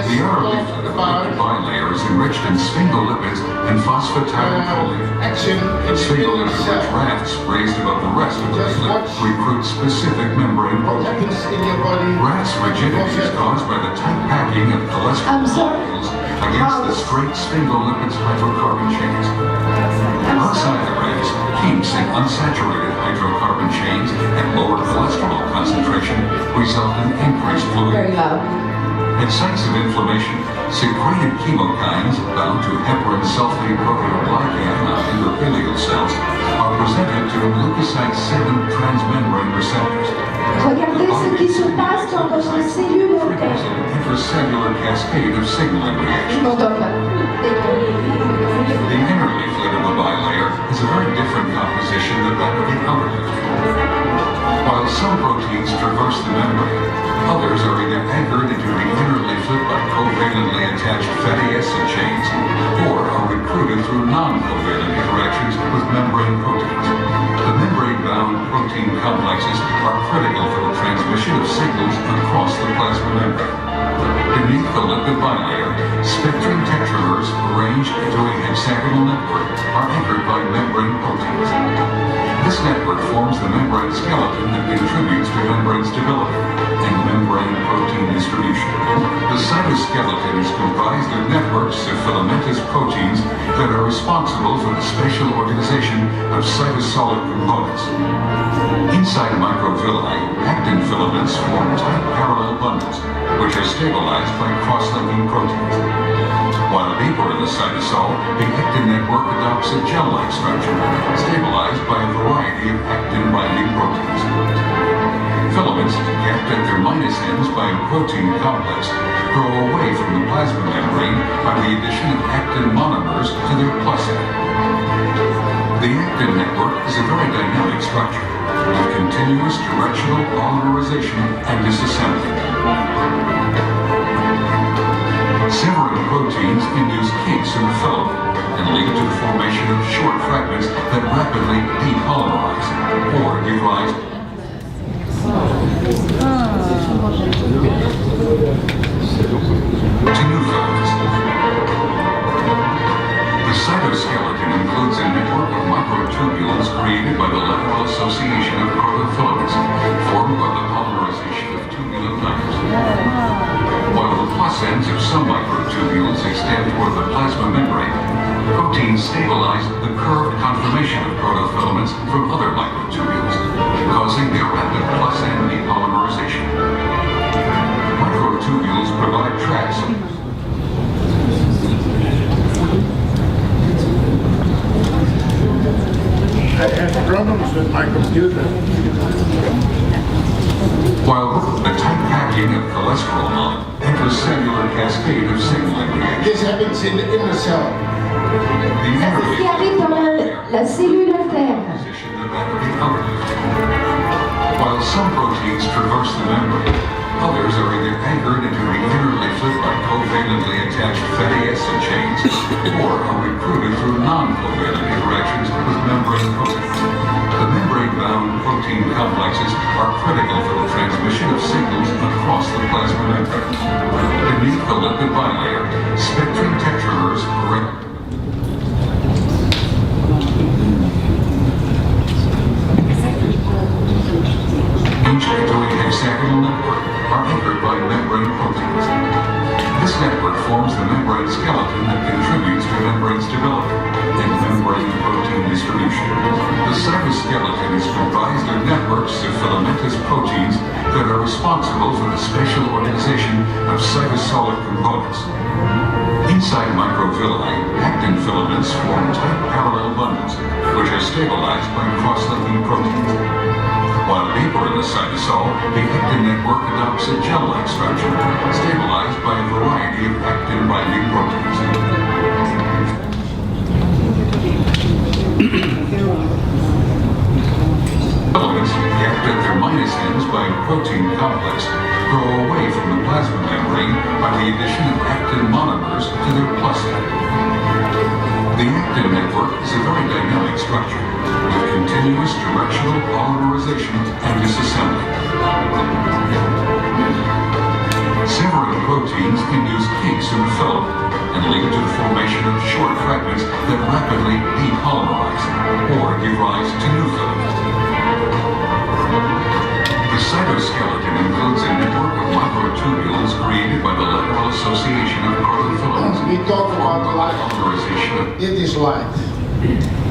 The outer leaflet of the lipid bilayer is enriched in sphingolipids and phosphatidylcholine. The sphingolipid-rich rafts raised above the rest of the leaflet recruit specific membrane proteins. Rafts' rigidity is caused by the tight packing of cholesterol molecules against the straight sphingolipids hydrocarbon chains. Outside the rafts, kinks in unsaturated hydrocarbon chains and lower cholesterol concentration result in increased fluid. Very loud. At sites of inflammation, secreted chemokines bound to heparin sulfate proteoglycan on endothelial cells are presented to leukocyte 7 transmembrane receptors. Regardez ce qui se passe dans votre cellule Triggers interne. an intracellular cascade of signaling Je reactions. m'entends pas. The inner leaflet of the bilayer is a very different composition than that of the outer leaflet. While some proteins traverse the membrane, others are either anchored into the inner leaflet by covalently attached fatty acid chains, or are recruited through non-covalent interactions with membrane proteins. The membrane-bound protein complexes are critical for the transmission of signals across the plasma membrane. Beneath the lipid bilayer, spectrin tetramers arranged into a hexagonal network are anchored by membrane proteins. This network forms the membrane skeleton that contributes to membrane stability and membrane protein distribution. The cytoskeleton is comprised of networks of filamentous proteins that are responsible for the spatial organization of cytosolic components. Inside microvilli, actin filaments form tight parallel bundles, which are stabilized by cross-linking proteins. While deeper in the cytosol, the actin network adopts a gel-like structure, stabilized by a variety of actin-binding proteins. Filaments, capped at their minus ends by a protein complex, grow away from the plasma membrane by the addition of actin monomers to their plus end. The actin network is a very dynamic structure, with continuous directional polymerization and disassembly. Severing proteins induce kinks in the filament and lead to the formation of short fragments that rapidly depolymerize or give rise to new filaments. The cytoskeleton includes a network of microtubules created by the lateral association of protofilaments formed by the polymerization of tubulin layers. While the plus ends of some microtubules extend toward the plasma membrane, proteins stabilize the curved conformation of protofilaments from other microtubules, causing their rapid plus end depolymerization. Microtubules provide tracks. I have problems with my computer. While the tight packing of cholesterol enters cellular cascade of signaling reactions. This happens in the inner cell. The inner C'est ce qui arrive dans la cellule interne. position of that of the outer leaflet. While some proteins traverse the membrane, others are either anchored into the inner leaflet by covalently attached fatty acid chains, or are recruited through non-covalent interactions with membrane proteins. The membrane-bound protein complexes are critical for the transmission of signals across the plasma membrane. Beneath the lipid bilayer, spectrin tetramers arranged into a hexagonal network are anchored by membrane proteins. This network forms the membrane skeleton that contributes to membrane stability and membrane protein distribution. The cytoskeleton is comprised of networks of filamentous proteins that are responsible for the spatial organization of cytosolic components. Inside microvilli, actin filaments form tight parallel bundles, which are stabilized by cross-linking proteins. While deeper in the cytosol, the actin network adopts a gel-like structure, stabilized by a variety of actin-binding proteins. Filaments, capped at their minus ends by a protein complex, grow away from the plasma membrane by the addition of actin monomers to their plus end. The actin network is a very dynamic structure, with continuous directional polymerization and disassembly. Severing proteins induce kinks in the filament and lead to the formation of short fragments that rapidly depolymerize or give rise to new filaments. The cytoskeleton includes a network of microtubules created by the lateral association of protofilaments We talk about or light. polymerization of It is light.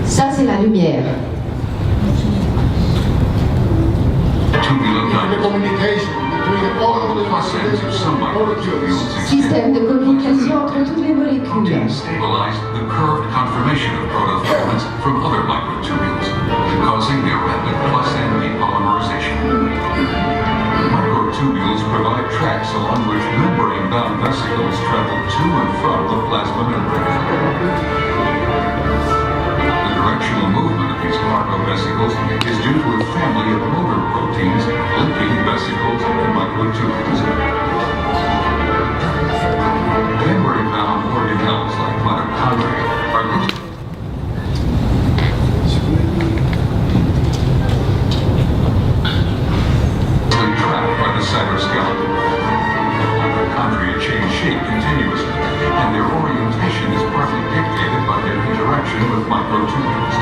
Ça, c'est la lumière. tubular The diamonds. communication between all The the plus ends of some microtubules Système de communication entre toutes les molécules. proteins stabilize the curved conformation of protofilaments from other microtubules, causing their rapid plus-end depolymerization. Microtubules provide tracks along which membrane-bound vesicles travel to and from the plasma membrane. The directional movement of these macrovesicles is due to a family of motor proteins linking vesicles and microtubules. Membrane-bound organelles like mitochondria are loosely trapped by the cytoskeleton. Mitochondria change shape continuously, and their orientation is partly dictated by their interaction with microtubules.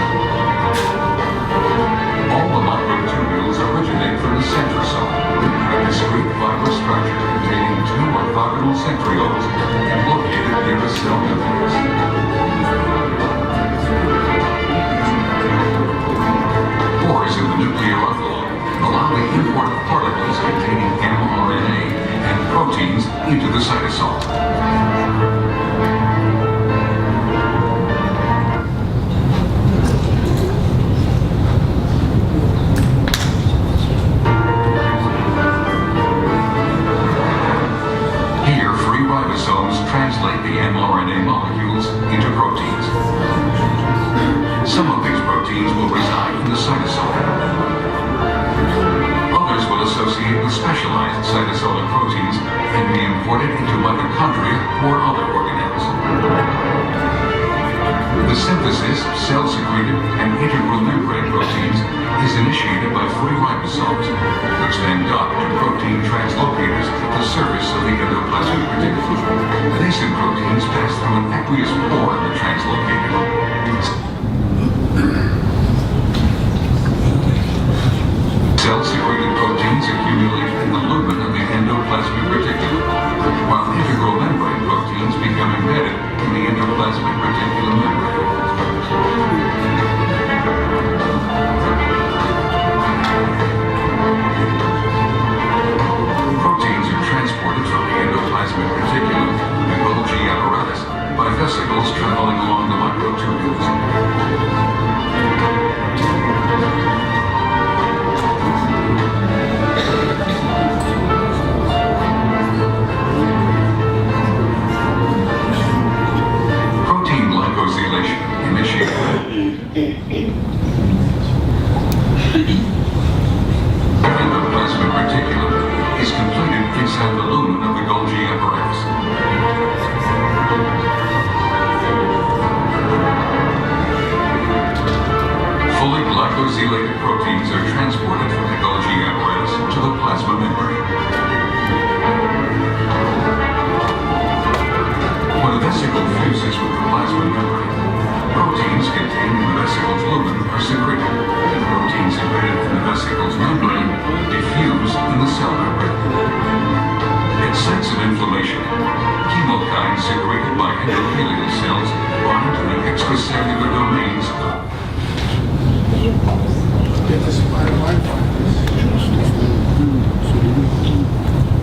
All the microtubules originate from the centrosome, a discrete fibrous structure containing two orthogonal centrioles and located near the cell nucleus. Pores in the nuclear envelope allow the import of particles containing mRNA and proteins into the cytosol. Here, free ribosomes translate the mRNA molecules into proteins. Some of these proteins will reside in the cytosol. Others will associate with specialized cytosolic proteins and be imported into mitochondria or other organelles. The synthesis of cell-secreted and integral membrane proteins is initiated by free ribosomes, which then dock to protein translocators at the surface of the endoplasmic reticulum. Nascent proteins pass through an aqueous pore in the translocator. Cell-secreted proteins accumulate in the lumen of the endoplasmic reticulum, while integral membrane proteins become embedded in the endoplasmic reticulum membrane. Proteins are transported from the endoplasmic reticulum to the Golgi apparatus by vesicles traveling along the microtubules. Protein glycosylation initiated. The endoplasmic reticulum is completed inside the lumen of the Golgi apparatus. Fully glycosylated proteins are transported from the Golgi apparatus to the plasma membrane. When a vesicle fuses with the plasma membrane, proteins contained in the vesicle's lumen are secreted, and proteins embedded in the vesicle's membrane diffuse in the cell membrane. At sites of inflammation, chemokines secreted by endothelial cells bind to the extracellular domains of the It is my Wi-Fi.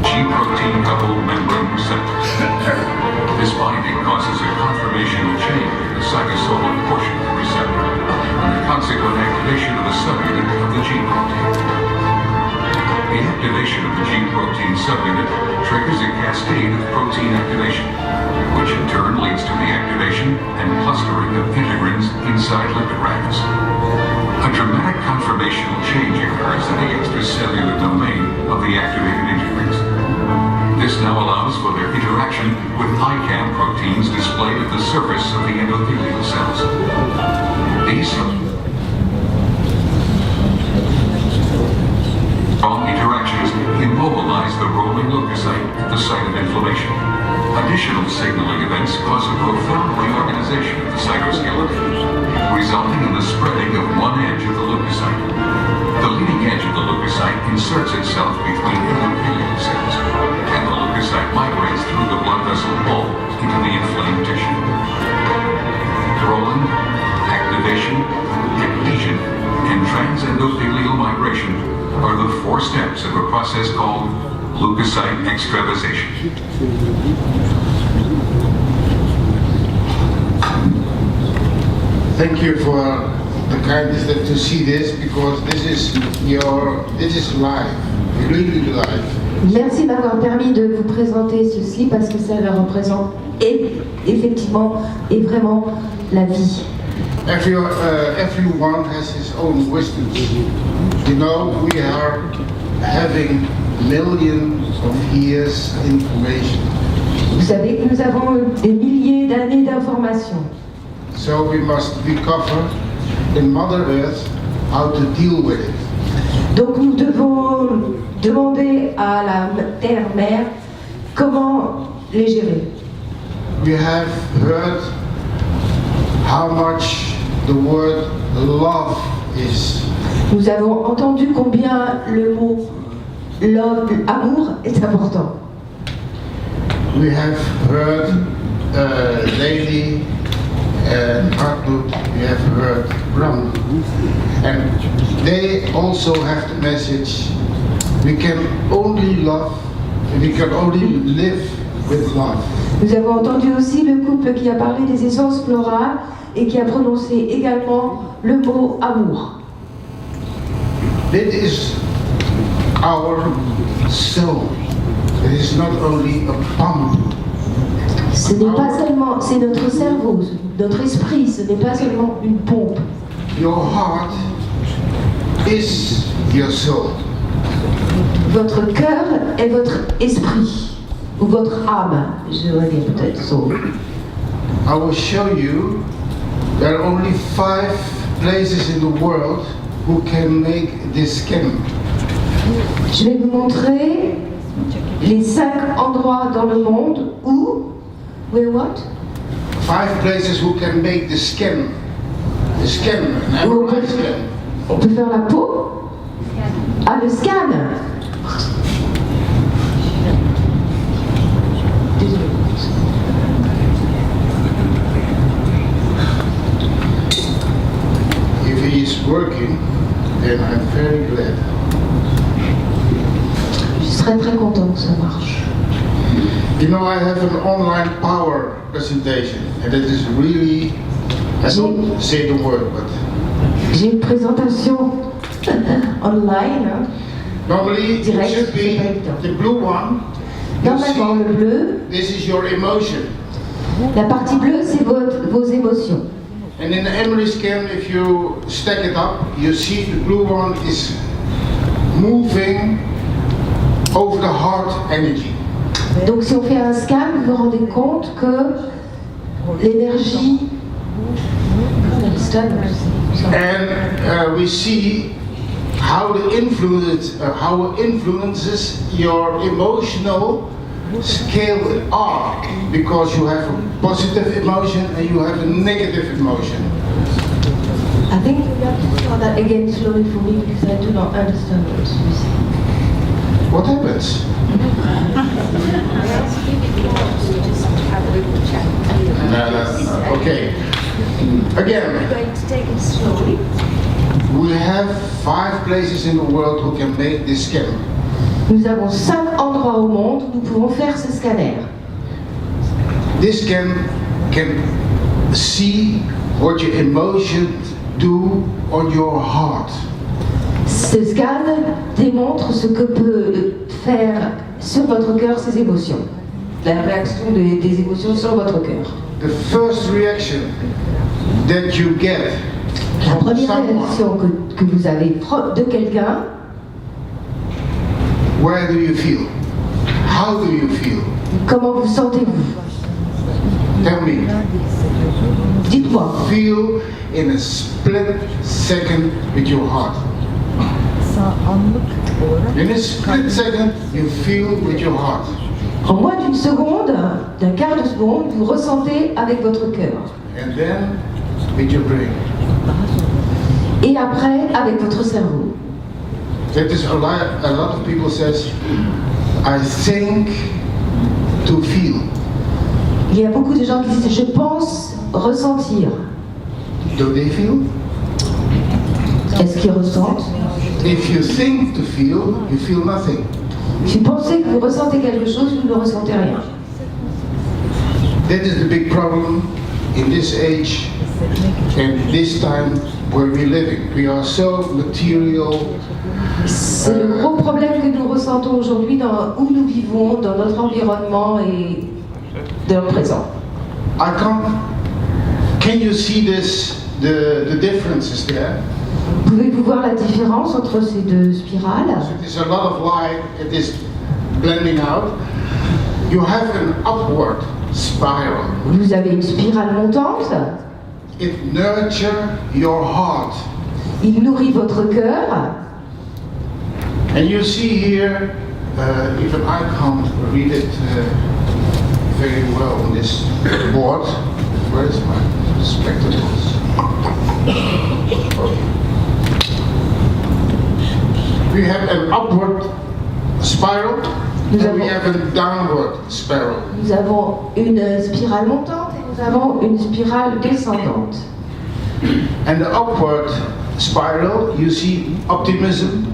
G-protein coupled membrane receptors. This binding causes a conformational change in the cytosolic portion of the receptor and the consequent activation of the subunit of the G-protein. The activation of the G-protein subunit triggers a cascade of protein activation, which in turn leads to the activation and clustering of integrins inside lipid rafts. A dramatic conformational change occurs in the extracellular domain of the activated integrins. This now allows for their interaction with ICAM proteins displayed at the surface of the endothelial cells. These strong interactions pathways immobilize the rolling leukocyte at the site of inflammation. Additional signaling events cause a profound reorganization of the cytoskeleton, resulting in the spreading of one edge of the leukocyte. The leading edge of the leukocyte inserts itself between endothelial cells, and the leukocyte migrates through the blood vessel wall into the inflamed tissue. Rolling, activation, adhesion, and transendothelial migration are the 4 steps of a process called leukocyte extravasation. Thank you for the kindness that to see this, because this is live, really live. Merci de m'avoir permis de vous présenter ceci parce que ça représente effectivement et vraiment la vie. Everyone has his own wisdom. You know, we are having millions of years information. Vous savez que nous avons des milliers d'années d'informations. So we must recover in Mother Earth how to deal with it. Donc nous devons demander à la Terre-Mère comment les gérer. We have heard how much the word love is. Nous avons entendu combien le mot love, amour est important. We have heard Lady and Hartmut, we have heard Bram, and they also have the message: we can only love, we can only live with love. Nous avons entendu aussi le couple qui a parlé des essences florales et qui a prononcé également le mot amour. It is our soul. It is not only a pump. Ce n'est pas seulement, c'est notre cerveau, notre esprit, ce n'est pas seulement une pompe. Your heart is your soul. Votre cœur est votre esprit, ou votre âme, je devrais dire peut-être soul. I will show you there are only 5 places in the world who can make this skin. Je vais vous montrer les 5 endroits dans le monde où, where what? 5 places who can make the skin. The skin, an Où MRI scan. on peut faire la peau. Ah, le scan. Désolé. If he is working, then I'm very glad. Je serais très content que ça marche. You know, I have an online power presentation, and it is really, I don't say the word, but J'ai une présentation online. Hein. normally it Direct, should be c'est pas évident. the blue one. You Normalement, le see, bleu, this is your emotion. la partie bleue, c'est vos émotions. And in the MRI scan, if you stack it up, you see the blue one is moving over the heart energy. Donc si on fait un scan, vous vous rendez compte que l'énergie... And we see how it influences your emotional scale up, because you have a positive emotion and you have a negative emotion. I think you have to tell that again slowly for me because I do not understand what you say. What happens? No. Okay. Again. We're going to take it slowly. We have 5 places in the world who can make this scan. Nous avons 5 endroits au monde où nous pouvons faire ce scanner. This scan can see what your emotions do on your heart. Ce scan démontre ce que peut faire sur votre cœur ces émotions. La réaction des émotions sur votre cœur. The first reaction that you get La from première someone, réaction que vous avez de quelqu'un, where do you feel? How do you feel? comment vous sentez-vous? Tell me. Dites-moi. Feel in a split second with your heart. In a split second, you feel with your heart. En moins d'une seconde, d'un quart de seconde, vous ressentez avec votre cœur. And then with your brain. Et après, avec votre cerveau. That is a lot of people says, I think to feel. Il y a beaucoup de gens qui disent, je pense ressentir. Do they feel? Est-ce qu'ils ressentent? If you think to feel nothing. Si vous pensez que vous ressentez quelque chose, vous ne ressentez rien. That is the big problem in this age and this time where we're living. We are so material. C'est le gros problème que nous ressentons aujourd'hui où nous vivons, dans notre environnement et dans le présent. Can you see this, the differences there? Pouvez-vous voir la différence entre ces deux spirales? There's a lot of light, it is blending out. You have an upward spiral. Vous avez une spirale montante. It nurtures your heart. Il nourrit votre cœur. And you see here, even I can't read it very well on this board. Where is my spectacles? We have an upward spiral and we have a downward spiral. Nous avons une spirale montante et nous avons une spirale descendante. And the upward spiral, you see optimism.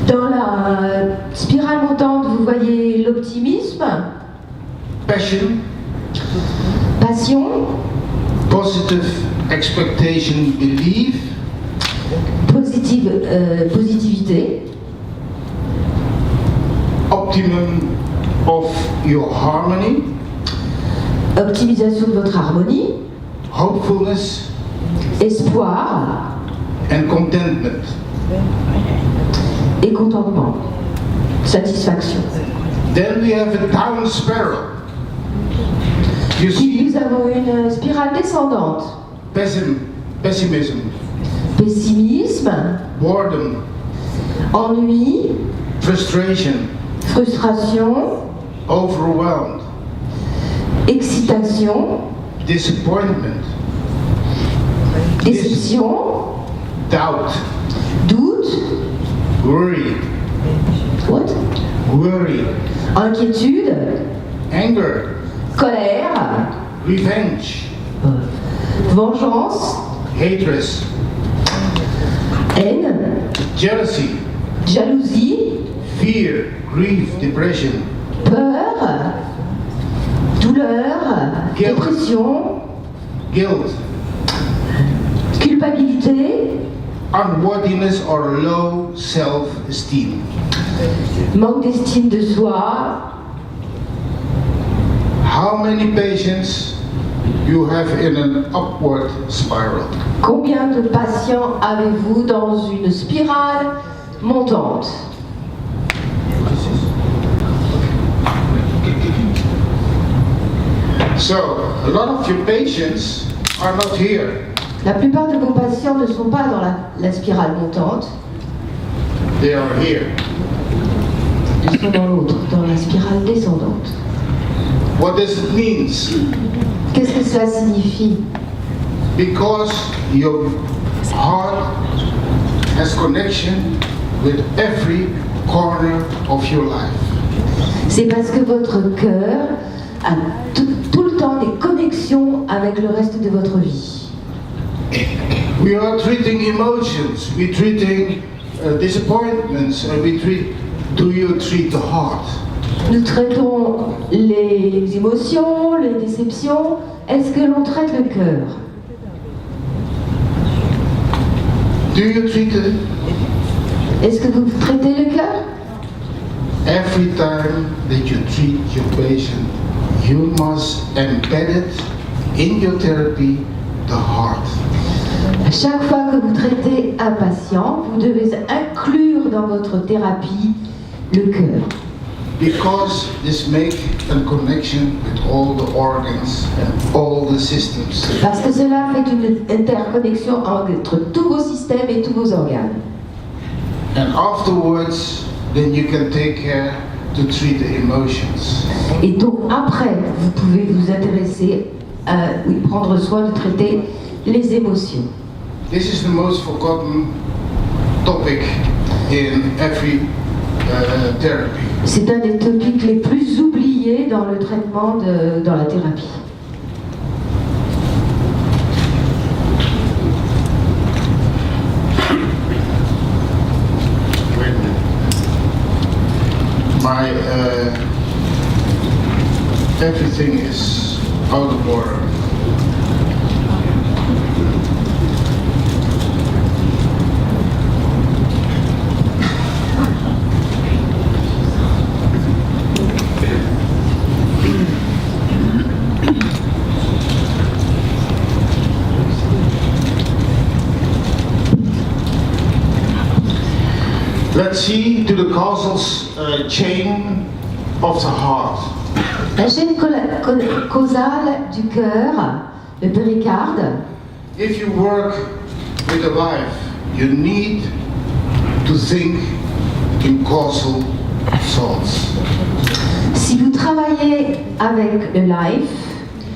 Dans la spirale montante, vous voyez l'optimisme, Passion, passion, positive expectation, belief, positivité, optimum of your harmony, optimisation de votre harmonie, hopefulness, espoir and contentment. et contentement, satisfaction. Then we have a down spiral. You Puis see nous avons une spirale descendante, pessimism, pessimisme, boredom, ennui, frustration, frustration, overwhelmed, excitation, disappointment, déception, doubt, doute, worry, what? worry, Inquiétude, anger, colère, revenge, vengeance, hatred, haine, jealousy, jalousie, fear, grief, depression, peur, douleur, Guilt. dépression, guilt, culpabilité, unworthiness or low self-esteem. manque d'estime de soi. How many patients you have in an upward spiral? Combien de patients avez-vous dans une spirale montante? So, a lot of your patients are not here. La plupart de vos patients ne sont pas dans la spirale montante, They are here. ils sont dans l'autre, dans la spirale descendante. What does it mean? Qu'est-ce que cela signifie? Because your heart has connection with every corner of your life. C'est parce que votre cœur a tout le temps des connexions avec le reste de votre vie. We are treating emotions, we're treating disappointments, and do you treat the heart? Nous traitons les émotions, les déceptions. Est-ce que l'on traite le cœur? Do you treat it? Est-ce que vous traitez le cœur? Every time that you treat your patient, you must embed it in your therapy, the heart. Chaque fois que vous traitez un patient, vous devez inclure dans votre thérapie le cœur. Because this makes a connection with all the organs and all the systems. Parce que cela fait une interconnexion entre tous vos systèmes et tous vos organes. And afterwards, then you can take care to treat the emotions. Et donc après, vous pouvez vous intéresser à prendre soin de traiter les émotions. This is the most forgotten topic in every therapy. C'est un des topics les plus oubliés dans le traitement dans la thérapie. Wait a minute. My everything is out of order. Let's see to the causal chain of the heart. La chaîne causale du cœur, le péricarde. If you work with the life, you need to think in causal thoughts. Si vous travaillez avec le life,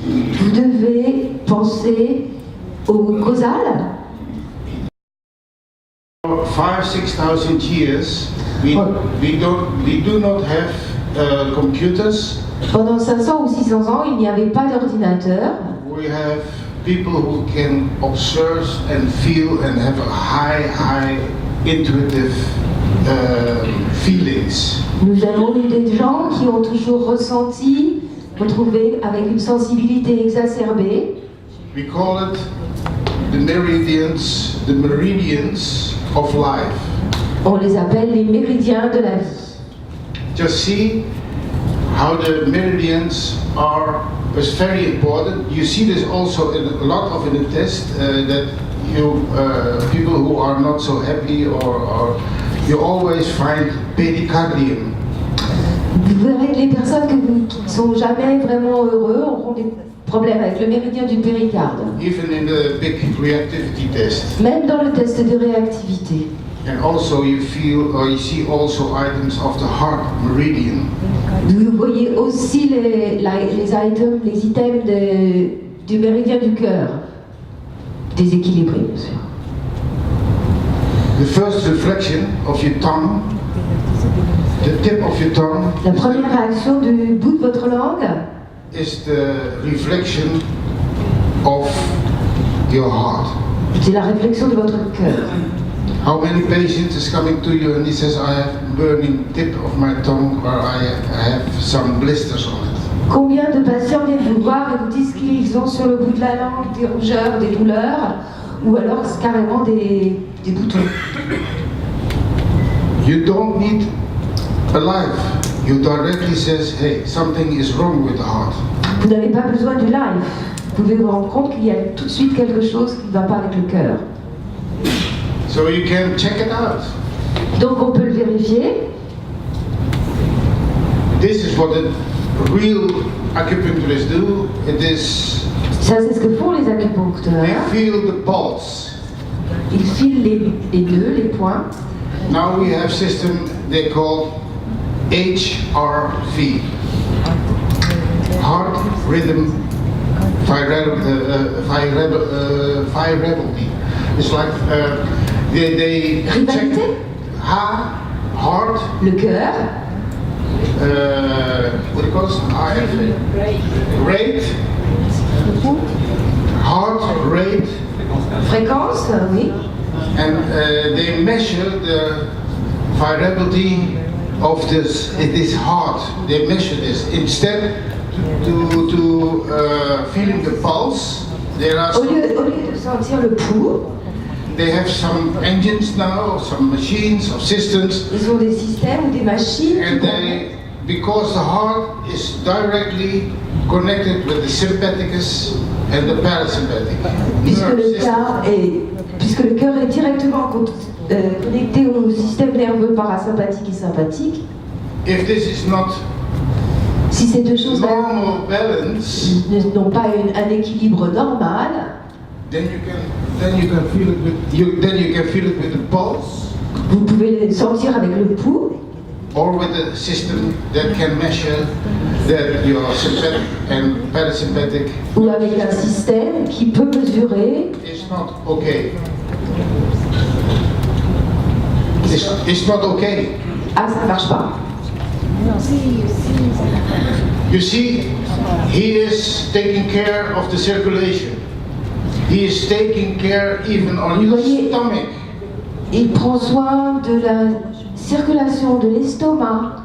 vous devez penser au causal. For 5,000-6,000 years, we do not have computers. Pendant 500 ou 600 ans, il n'y avait pas d'ordinateur. We have people who can observe and feel and have a high intuitive feelings. Nous avons eu des gens qui ont toujours ressenti, retrouvés avec une sensibilité exacerbée. We call it the meridians of life. On les appelle les méridiens de la vie. Just see how the meridians are is very important. You see this also in a lot of in the test that you people who are not so happy or you always find pericardium. Vous verrez que les personnes qui ne sont jamais vraiment heureux auront des problèmes avec le méridien du péricarde. Even in the big reactivity test. Même dans le test de réactivité. And also you feel or you see also items of the heart meridian. Vous voyez aussi les items du méridien du cœur, déséquilibrés bien sûr. The first reflection of your tongue, the tip of your tongue, La première réaction du bout de votre langue is the reflection of your heart. c'est la réflexion de votre cœur. How many patients is coming to you and he says, I have burning tip of my tongue or I have some blisters on it. Combien de patients viennent vous voir et vous disent qu'ils ont sur le bout de la langue des rougeurs, des douleurs, ou alors carrément des boutons. You don't need a life. You directly says, hey, something is wrong with the heart. Vous n'avez pas besoin du life. Vous pouvez vous rendre compte qu'il y a tout de suite quelque chose qui ne va pas avec le cœur. So you can check it out. Donc on peut le vérifier. This is what the real acupuncturists do. It is, Ça c'est ce que font les acupuncteurs. they feel the pulse. Ils filent les nœuds, les points. Now we have system they call HRV. Heart Rhythm Variability. It's like they check Rivalité, heart, le cœur, what do you call it? Rate, heart rate, fréquence, oui. and they measure the variability of this heart. They measure this instead to feeling the pulse. There are Au lieu de sentir le pouls, they have some engines now, some machines, of systems, ils ont des systèmes ou des machines and they, because the heart is directly connected with the sympathicus and the parasympathetic nerve system. puisque le cœur est directement connecté au système nerveux parasympathique et sympathique. If this is not Si ces deux choses normal balance, n'ont pas un équilibre normal, then you can feel it with the pulse. Vous pouvez le sentir avec le pouls, or with a system that can measure that your sympathetic and parasympathetic ou avec un système qui peut mesurer. is not okay. It's not okay. Ah, ça ne marche pas. You see, he is taking care of the circulation. He is taking care even on your stomach. Il prend soin de la circulation de l'estomac.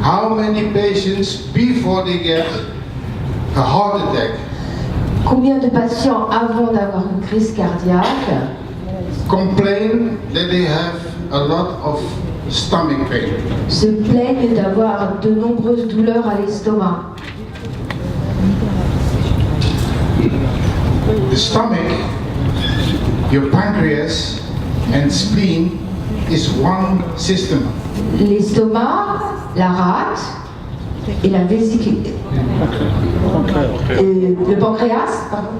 How many patients before they get a heart attack Combien de patients avant d'avoir une crise cardiaque complain that they have a lot of stomach pain? se plaignent d'avoir de nombreuses douleurs à l'estomac? The stomach, your pancreas and spleen is one system. L'estomac, la rate et la vésicule. Le pancréas, pardon.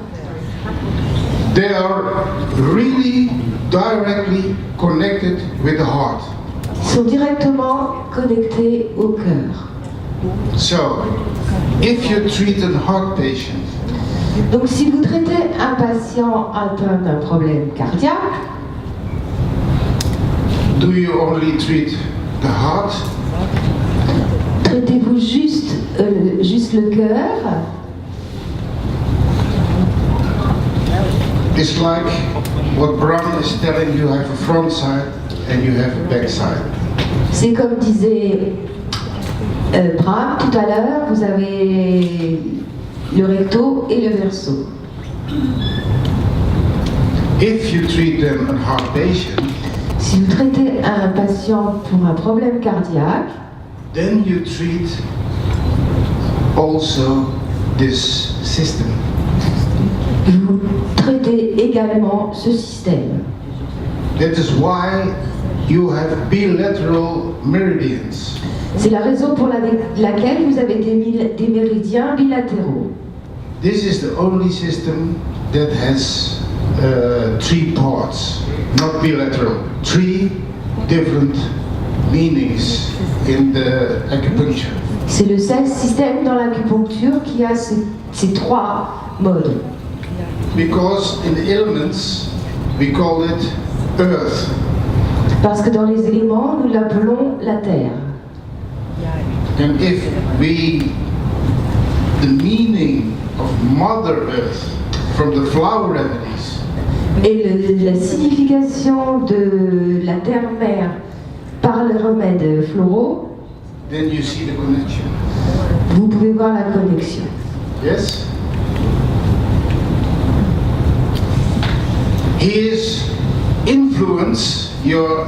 They are really directly connected with the heart. Sont directement connectés au cœur. So, if you treat a heart patient, Donc si vous traitez un patient atteint d'un problème cardiaque, do you only treat the heart? traitez-vous juste le cœur? It's like what Brown is telling you, have a front side and you have a back side. C'est comme disait Bram tout à l'heure, vous avez le recto et le verso. If you treat them a heart patient, Si vous traitez un patient pour un problème cardiaque, then you treat also this system. vous traitez également ce système. That is why you have bilateral meridians. C'est la raison pour laquelle vous avez des méridiens bilatéraux. This is the only system that has 3 parts, not bilateral. 3 different meanings in the acupuncture. C'est le seul système dans l'acupuncture qui a ces 3 modes. Because in the elements, we call it earth. Parce que dans les éléments, nous l'appelons la terre. And if the meaning of Mother Earth from the flower remedies, Et la signification de la terre-mère par les remèdes floraux, then you see the connection. vous pouvez voir la connexion. Yes? His influence your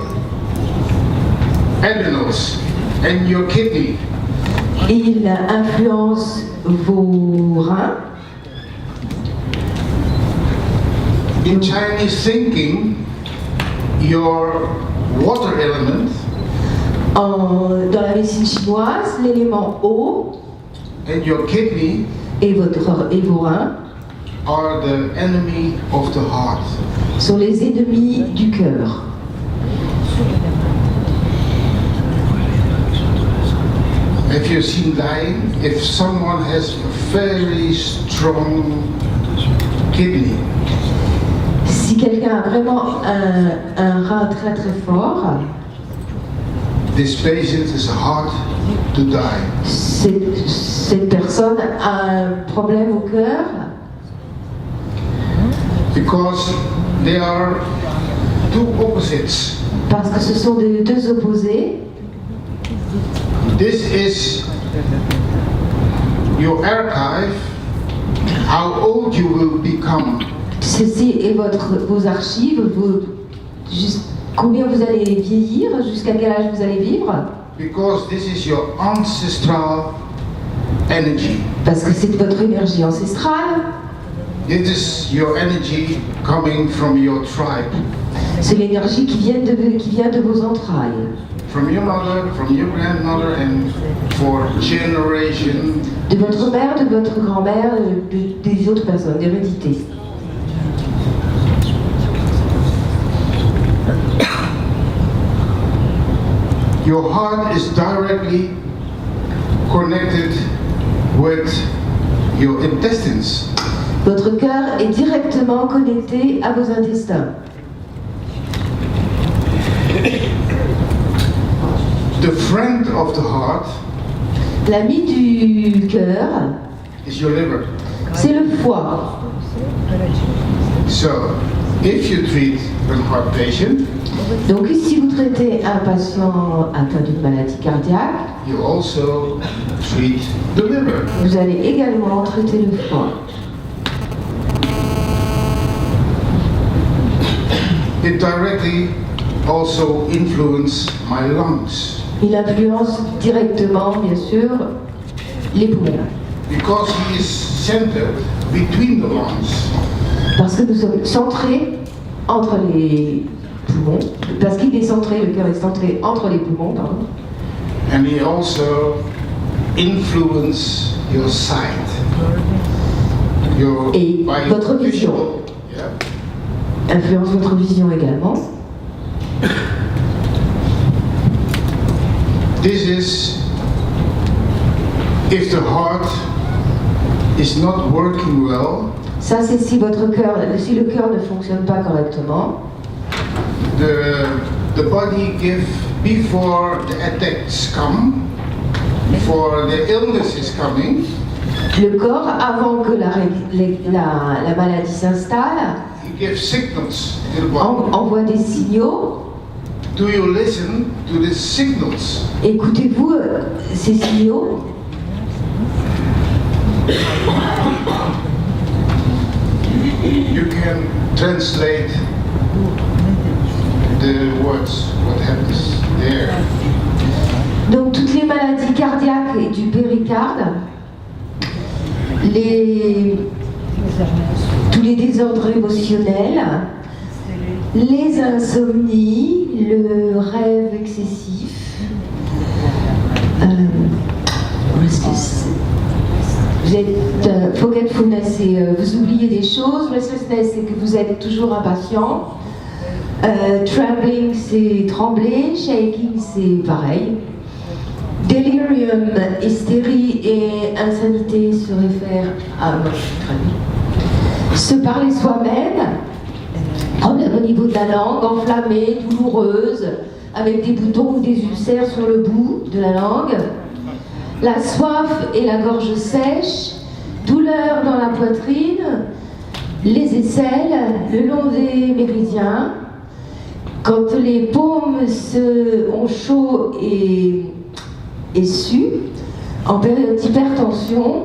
adrenals and your kidney. Il influence vos reins. In Chinese thinking, your water element Dans la médecine chinoise, l'élément eau and your kidney et vos reins are the enemy of the heart. sont les ennemis du cœur. Have you seen dying? If someone has a very strong kidney, Si quelqu'un a vraiment un rein très très fort, this patient is hard to die. cette personne a un problème au cœur Because there are 2 opposites. parce que ce sont deux opposés. This is your archive, how old you will become. Ceci est vos archives, combien vous allez vieillir, jusqu'à quel âge vous allez vivre. Because this is your ancestral energy. Parce que c'est votre énergie ancestrale. This is your energy coming from your tribe. C'est l'énergie qui vient de vos entrailles. From your mother, from your grandmother, and for generation. De votre mère, de votre grand-mère, des autres personnes, d'hérédité. Your heart is directly connected with your intestines. Votre cœur est directement connecté à vos intestins. The friend of the heart L'ami du cœur, is your liver. c'est le foie. So, if you treat a heart patient, Donc si vous traitez un patient atteint d'une maladie cardiaque, you also treat the liver. vous allez également traiter le foie. It directly also influences my lungs Il influence directement, bien sûr, les poumons. because he is centered between the lungs. Parce que nous sommes centrés entre les poumons. Parce qu'il est centré, le cœur est centré entre les poumons, pardon. And he also influences your sight. Your Et by votre vision. visual. Yeah. Influence votre vision également. This is if the heart is not working well, Ça, c'est si si le cœur ne fonctionne pas correctement, the body give before the attacks come, before the illness is coming, le corps, avant que la maladie s'installe, he gives signals to the body. envoie des signaux. Do you listen to these signals? Écoutez-vous ces signaux? You can translate the words, what happens there. Donc toutes les maladies cardiaques et du péricarde, tous les désordres émotionnels, les insomnies, le rêve excessif, vous êtes forgetfulness, c'est vous oubliez des choses, restlessness, c'est que vous êtes toujours impatient, trembling, c'est trembler, shaking, c'est pareil. Delirium, hystérie et insanité se réfèrent à se parler soi-même, problème au niveau de la langue, enflammée, douloureuse, avec des boutons ou des ulcères sur le bout de la langue, la soif et la gorge sèche, douleur dans la poitrine, les aisselles, le long des méridiens, quand les paumes ont chaud et su, en période d'hypertension,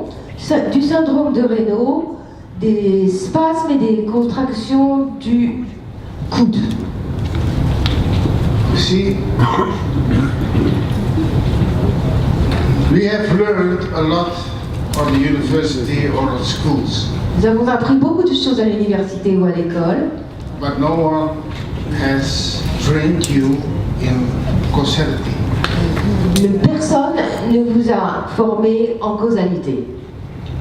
du syndrome de Raynaud, des spasmes et des contractions du coude. You see, we have learned a lot on the university or at schools, Nous avons appris beaucoup de choses à l'université ou à l'école, but no one has trained you in causality. mais personne ne vous a formé en causalité.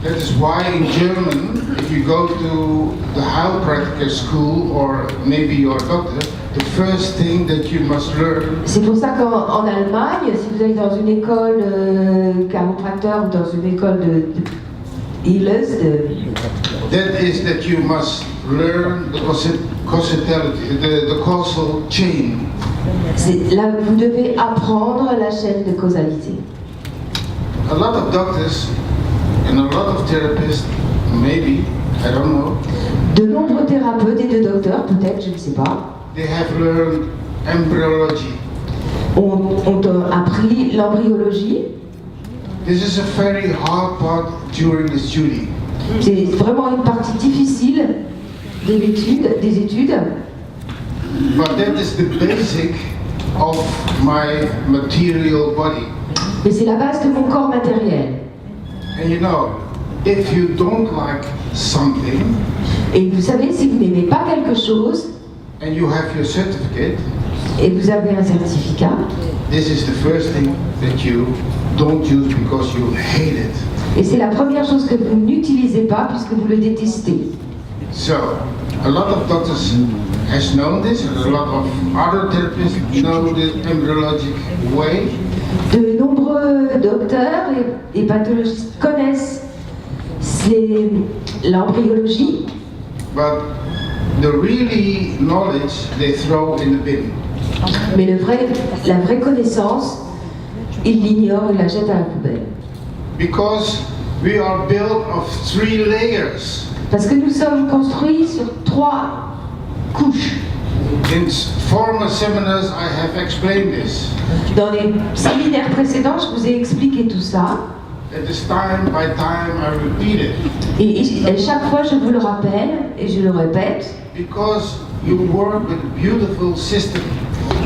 That is why in German, if you go to the heilpraktiker school or maybe your doctor, the first thing that you must learn C'est pour ça qu'en Allemagne, si vous allez dans une école chiropracteur ou dans une école de healers, that is that you must learn the causality, the causal chain. là vous devez apprendre la chaîne de causalité. A lot of doctors and a lot of therapists, maybe, I don't know, De nombreux thérapeutes et de docteurs, peut-être, je ne sais pas, they have learned embryology. ont appris l'embryologie. This is a very hard part during the study. C'est vraiment une partie difficile des études. But that is the basic of my material body. Mais c'est la base de mon corps matériel. And you know, if you don't like something Et vous savez, si vous n'aimez pas quelque chose, and you have your certificate, et vous avez un certificat, this is the first thing that you don't use because you hate it. et c'est la première chose que vous n'utilisez pas puisque vous le détestez. So, a lot of doctors has known this, and a lot of other therapists know the embryologic way. De nombreux docteurs et pathologistes connaissent l'embryologie, But the really knowledge they throw in the bin. mais la vraie connaissance, ils l'ignorent et la jettent à la poubelle. Because we are built of 3 layers. Parce que nous sommes construits sur 3 couches. In former seminars I have explained this. Dans les séminaires précédents, je vous ai expliqué tout ça. It is time by time I repeat it. Et chaque fois, je vous le rappelle et je le répète. Because you work with a beautiful system.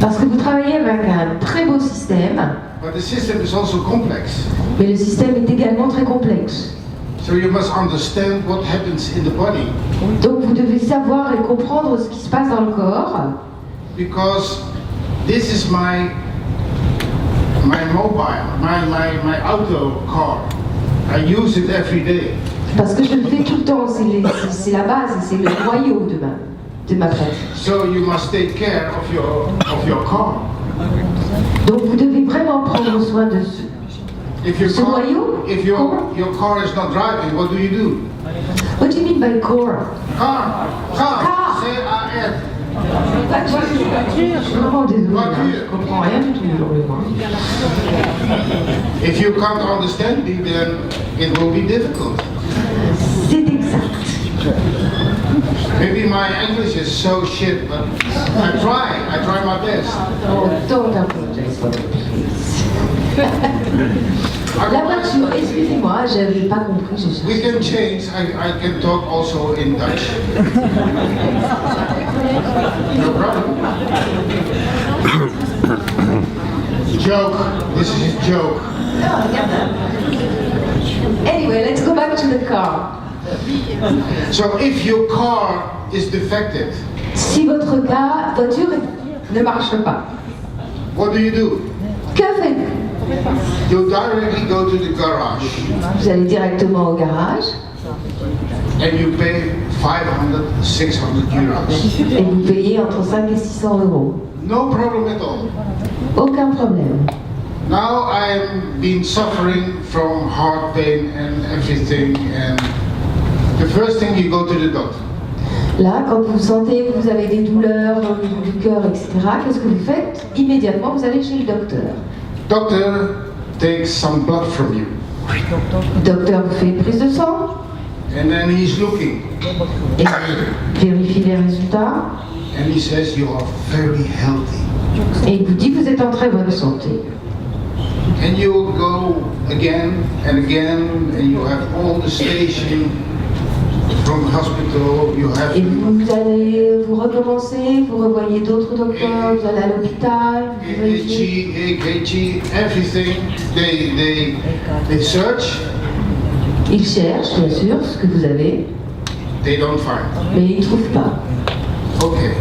Parce que vous travaillez avec un très beau système, But the system is also complex. mais le système est également très complexe. So you must understand what happens in the body. Donc vous devez savoir et comprendre ce qui se passe dans le corps. Because this is my mobile, my auto car. I use it every day. Parce que je le fais tout le temps, c'est la base, c'est le noyau de ma pratique. So you must take care of your car. Donc vous devez vraiment prendre soin de If your ce car, noyau. if your car is not driving, what do you do? What do you mean by core? Car. Car. C-A-R. Je suis vraiment désolée, je comprends rien du tout aujourd'hui. If you can't understand me, then it will be difficult. C'est exact. Maybe my English is so shit, but I try my best. Oh, don't apologize for it, please. La voiture, excusez-moi, j'avais pas compris, je We cherchais. can change. I can talk also in Dutch. No problem. Joke. This is a joke. No, I get that. Anyway, let's go back to the car. So if your car is defective, Si votre voiture ne marche pas, what do you do? que faites-vous? You directly go to the garage Vous allez directement au garage and you pay 500, 600 euros. et vous payez entre 5 et 600 euros. No problem at all. Aucun problème. Now I've been suffering from heart pain and everything, and the first thing you go to the doctor. Là, quand vous sentez que vous avez des douleurs au niveau du cœur, etc., qu'est-ce que vous faites? Immédiatement, vous allez chez le docteur. Doctor takes some blood from you, Le docteur vous fait une prise de sang and then he's looking, et vérifie les résultats and he says you are very healthy. et il vous dit que vous êtes en très bonne santé. And you go again, and you have all the station from the hospital. You have Et vous allez vous recommencer, vous revoyez d'autres docteurs, vous allez à l'hôpital, vous vérifiez. EKG, everything. They search. Ils cherchent, bien sûr, ce que vous avez, They don't find. mais ils ne trouvent pas. Okay.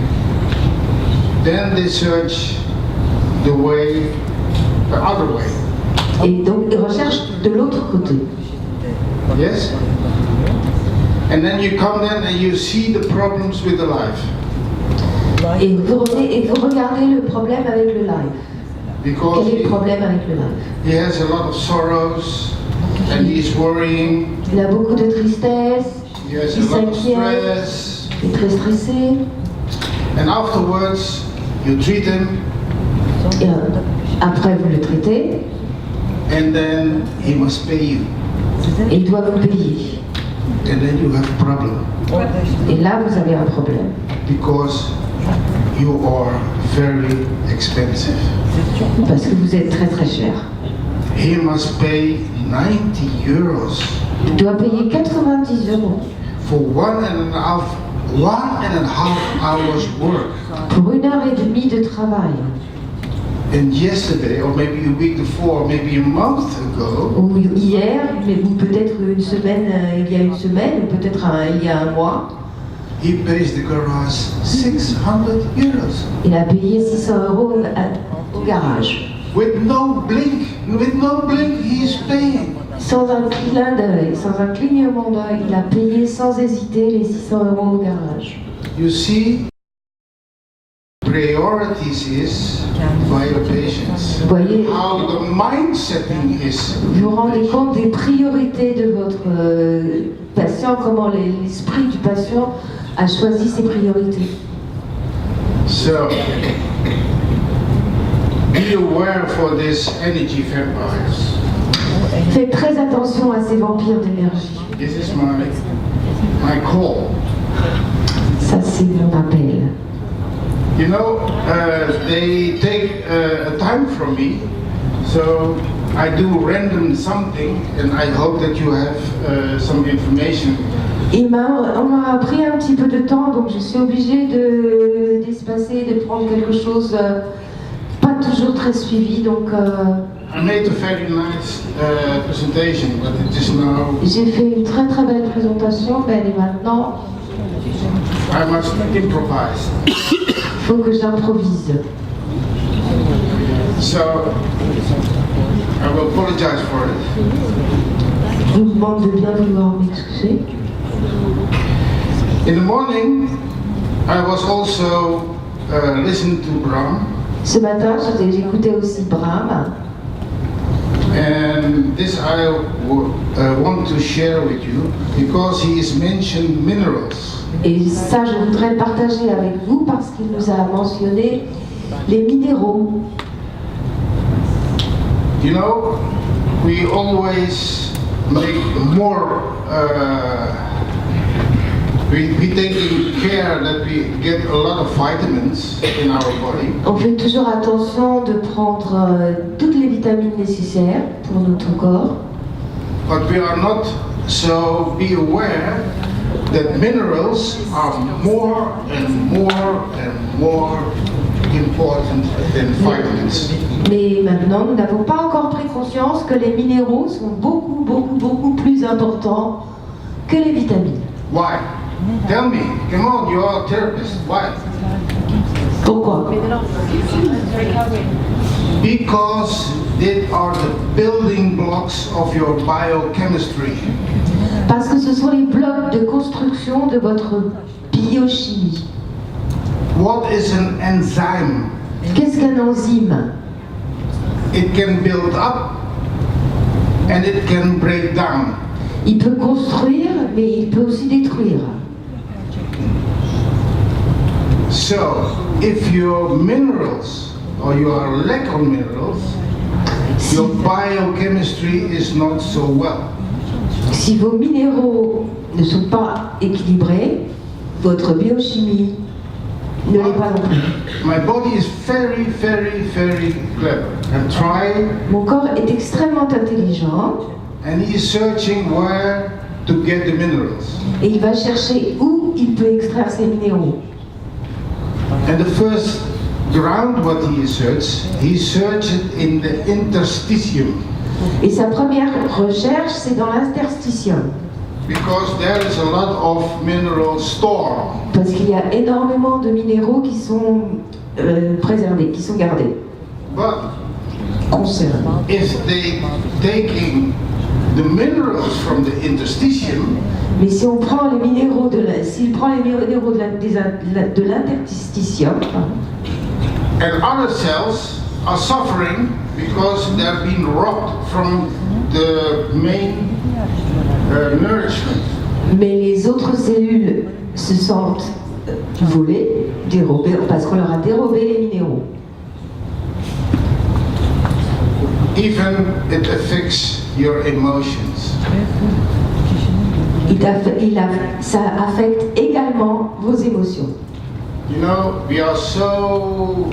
Then they search the other way. Et donc, ils recherchent de l'autre côté. Yes? And then you come then and you see the problems with the life. Et vous revenez et vous regardez le problème avec le live. Because Quel est le problème avec le live? he has a lot of sorrows and he's worrying. Il a beaucoup de tristesse, He has il a lot of s'inquiète, stress. il est très stressé. And afterwards, you treat him Et après, vous le traitez and then he must pay you. et il doit vous payer. And then you have a problem Et là, vous avez un problème. because you are very expensive. Parce que vous êtes très très cher. He must pay 90 euros Il doit payer 90 euros for 1.5 hours work. pour 1h30 de travail. And yesterday, or maybe a week before, maybe a month ago, Ou hier, mais ou peut-être une semaine, il y a une semaine, ou peut-être il y a un mois, he pays the garage 600 euros. il a payé 600 euros au garage. With no blink, he is paying. Sans un clin d'œil, sans un clignement d'œil, il a payé sans hésiter les 600 € au garage. You see, priorities is by your patients. Vous voyez, How the mind setting is. vous vous rendez compte des priorités de votre patient, comment l'esprit du patient a choisi ses priorités. So, be aware for this energy vampires. Faites très attention à ces vampires d'énergie. This is my call. Ça, c'est mon appel. You know, they take a time from me, so I do random something, and I hope that you have some information. On m'a pris un petit peu de temps, donc je suis obligée d'espacer, de prendre quelque chose pas toujours très suivi. Donc, I made a very nice presentation, but it is now. j'ai fait une très très belle présentation, mais elle est maintenant. I must improvise. Il faut que j'improvise. So I will apologize for it. Je vous demande de bien vouloir m'excuser. In the morning, I was also listening to Brahm, Ce matin, j'écoutais aussi Brahms. and this I want to share with you because he is mentioned minerals. Et ça, je voudrais le partager avec vous parce qu'il nous a mentionné les minéraux. You know, we always make more. We taking care that we get a lot of vitamins in our body. On fait toujours attention de prendre toutes les vitamines nécessaires pour notre corps. But we are not so be aware that minerals are more and more and more important than vitamins. Mais maintenant, nous n'avons pas encore pris conscience que les minéraux sont beaucoup plus importants que les vitamines. Why? Tell me. Come on, you are a therapist. Why? Pourquoi? Because they are the building blocks of your biochemistry. Parce que ce sont les blocs de construction de votre biochimie. What is an enzyme? Qu'est-ce qu'un enzyme? It can build up and it can break down. Il peut construire, mais il peut aussi détruire. So, if your minerals or your lack of minerals, your biochemistry is not so well. Si vos minéraux ne sont pas équilibrés, votre biochimie ne l'est pas non plus. My body is very clever and try, Mon corps est extrêmement intelligent and he is searching where to get the minerals. et il va chercher où il peut extraire ces minéraux. And the first ground what he searched in the interstitium. Et sa première recherche, c'est dans l'interstitium. Because there is a lot of mineral store. Parce qu'il y a énormément de minéraux qui sont préservés, qui sont gardés, But conservés. if they taking the minerals from the interstitium, Mais si on prend les minéraux s'il prend les minéraux de l'interstitium, and other cells are suffering because they have been robbed from the main nourishment. mais les autres cellules se sentent volées, dérobées, parce qu'on leur a dérobé les minéraux. Even it affects your emotions. Ça affecte également vos émotions. You know, we are so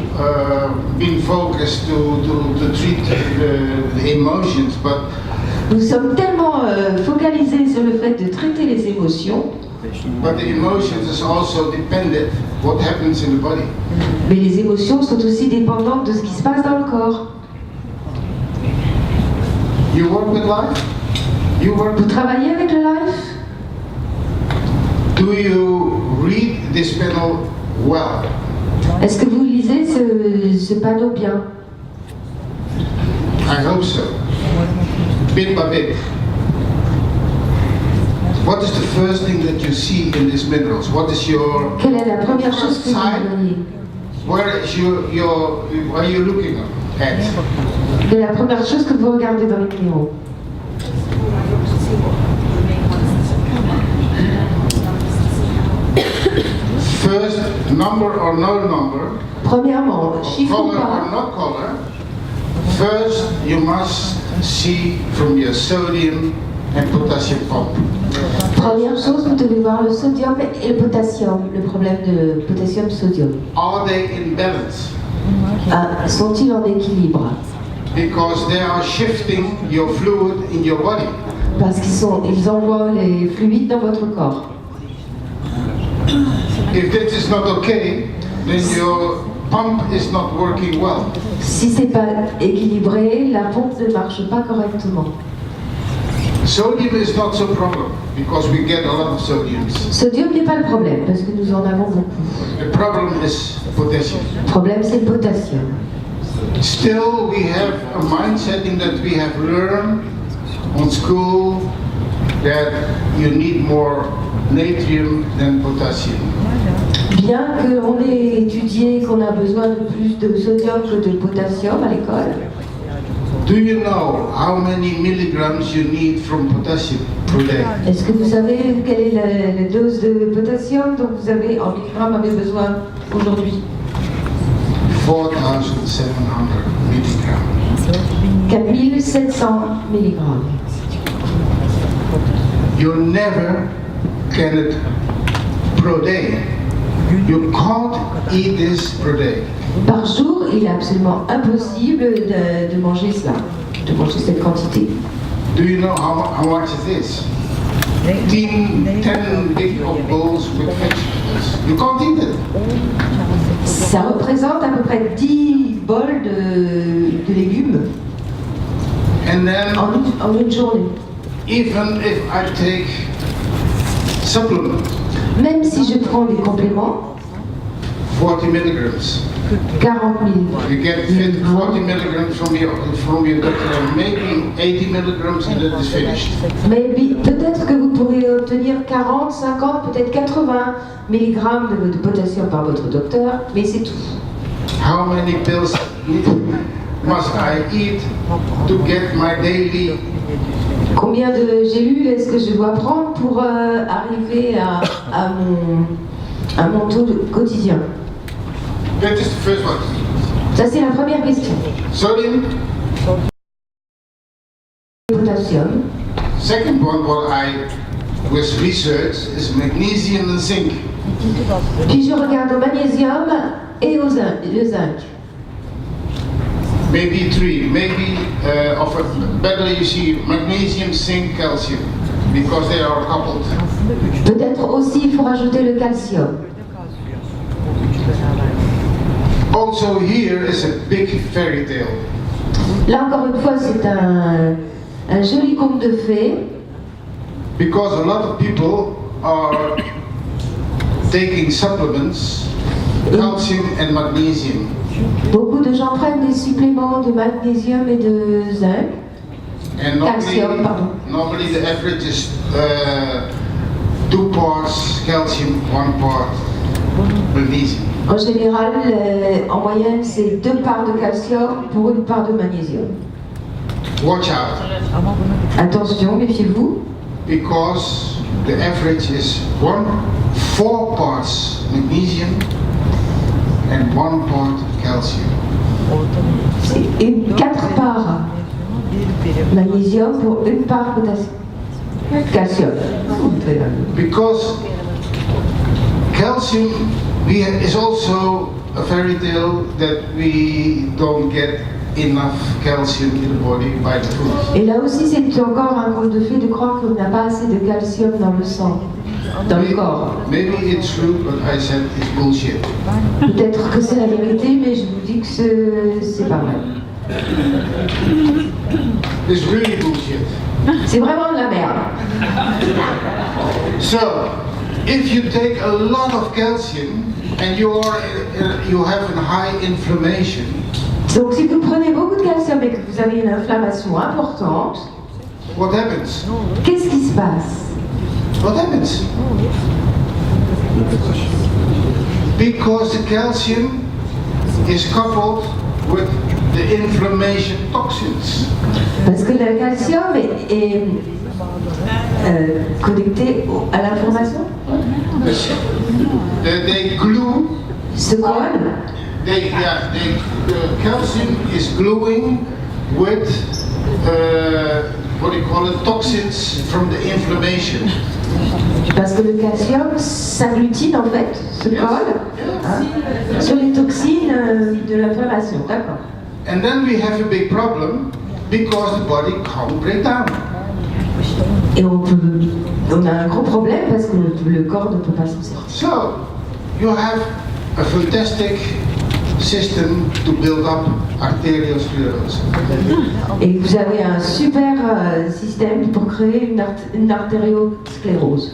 been focused to treat the emotions, but Nous sommes tellement focalisés sur le fait de traiter les émotions, the emotions is also dependent what happens in the body. mais les émotions sont aussi dépendantes de ce qui se passe dans le corps. You work with life? You work Vous travaillez avec le life? Do you read this panel well? Est-ce que vous lisez ce panneau bien? I hope so. Bit by bit. What is the first thing that you see in these minerals? What is your Quelle est la première chose que vous side? voyez? Where is what are you looking at? Quelle est la première chose que vous regardez dans les minéraux? First, number or no number, Premièrement, chiffre ou color or pas. no color. First, you must see from your sodium and potassium pump. Première chose, vous devez voir le sodium et le potassium, le problème de potassium-sodium. Are they in balance? Ah, sont-ils en équilibre? Because they are shifting your fluid in your body. Parce ils envoient les fluides dans votre corps. If that is not okay, then your pump is not working well. Si c'est pas équilibré, la pompe ne marche pas correctement. Sodium is not so problem because we get a lot of sodium. Sodium n'est pas le problème parce que nous en avons beaucoup. The problem is potassium. Le problème, c'est le potassium. Still, we have a mindsetting that we have learned on school that you need more natrium than potassium. Bien qu'on ait étudié qu'on a besoin de plus de sodium que de potassium à l'école, Do you know how many milligrams you need from potassium per day? est-ce que vous savez quelle est la dose de potassium dont vous avez en milligrammes avez besoin aujourd'hui? 4,700 milligrams. 4700 milligrammes. You never get it per day. You can't eat this per day. Par jour, il est absolument impossible de manger cela, de manger cette quantité. Do you know how much it is? 10 big bowls with vegetables. You can't eat it. Ça représente à peu près 10 bols de légumes And then, en une journée. even if I take supplement, Même si je prends des compléments, 40 milligrams. 40 000. You get 40 milligrams from your doctor, and maybe 80 milligrams, and that is finished. Mais peut-être que vous pourrez obtenir 40, 50, peut-être 80 mg de potassium par votre docteur, mais c'est tout. How many pills must I eat to get my daily? Combien de gélules est-ce que je dois prendre pour arriver à mon taux quotidien? That is the first one. Ça, c'est la première question. Sodium. Potassium. Second one, what I was research is magnesium and zinc. Puis je regarde au magnésium et le zinc. Maybe three. Maybe better you see magnesium, zinc, calcium, because they are coupled. Peut-être aussi il faut rajouter le calcium. Also here is a big fairy tale. Là encore une fois, c'est un joli conte de fées. Because a lot of people are taking supplements, calcium and magnesium. Beaucoup de gens prennent des suppléments de magnésium et de zinc. And Calcium, pardon. normally the average is 2 parts calcium, 1 part magnesium. En général, en moyenne, c'est 2 parts de calcium pour 1 part de magnésium. Watch out, Attention, méfiez-vous, because the average is 4 parts magnesium and 1 part calcium. c'est 4 parts magnésium pour 1 part calcium. Because calcium is also a fairy tale that we don't get enough calcium in the body by the food. Et là aussi, c'est encore un conte de fées de croire qu'on n'a pas assez de calcium dans le sang, dans le corps. Maybe it's true, but I said it's bullshit. Peut-être que c'est la vérité, mais je vous dis que c'est pas vrai. It's really bullshit. C'est vraiment de la merde. So, if you take a lot of calcium and you have a high inflammation, Donc si vous prenez beaucoup de calcium et que vous avez une inflammation importante, what happens? qu'est-ce qui se passe? What happens? Because the calcium is coupled with the inflammation toxins. Parce que le calcium est connecté à l'information. They glue. Se colle. The calcium is gluing with what do you call it? Toxins from the inflammation. Parce que le calcium s'agglutine en fait, se colle hein, sur les toxines de l'inflammation. D'accord. And then we have a big problem because the body can't break down. Et on a un gros problème parce que le corps ne peut pas s'en sortir. So you have a fantastic system to build up arteriosclerosis. Et vous avez un super système pour créer une artériosclérose.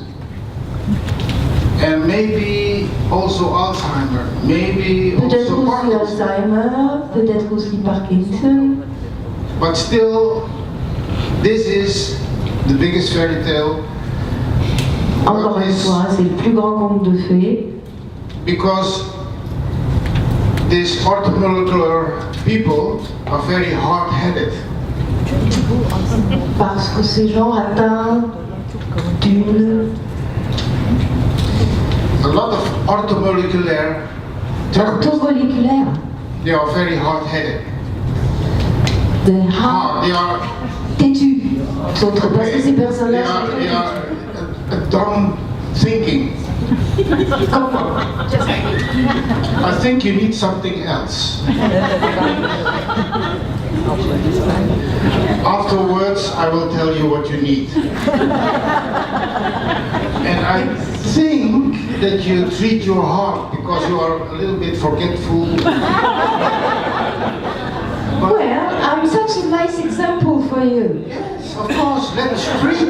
And maybe also Alzheimer, maybe Peut-être also aussi Parkinson. Alzheimer, peut-être aussi Parkinson. But still, this is the biggest fairy tale. Encore What une is- fois, c'est le plus grand conte de fées. Because these orthomolecular people are very hard-headed. Parce que ces gens atteints d'une... A lot of orthomolecular therapists, orthomoléculaire. they are very hard-headed. De They are têtus. Parce que ces personnes-là sont they très are a dumb thinking. I think you need something else. Afterwards, I will tell you what you need. And I think that you treat your heart because you are a little bit forgetful. Well, I'm such a nice example for you. Yes, of course, let's treat.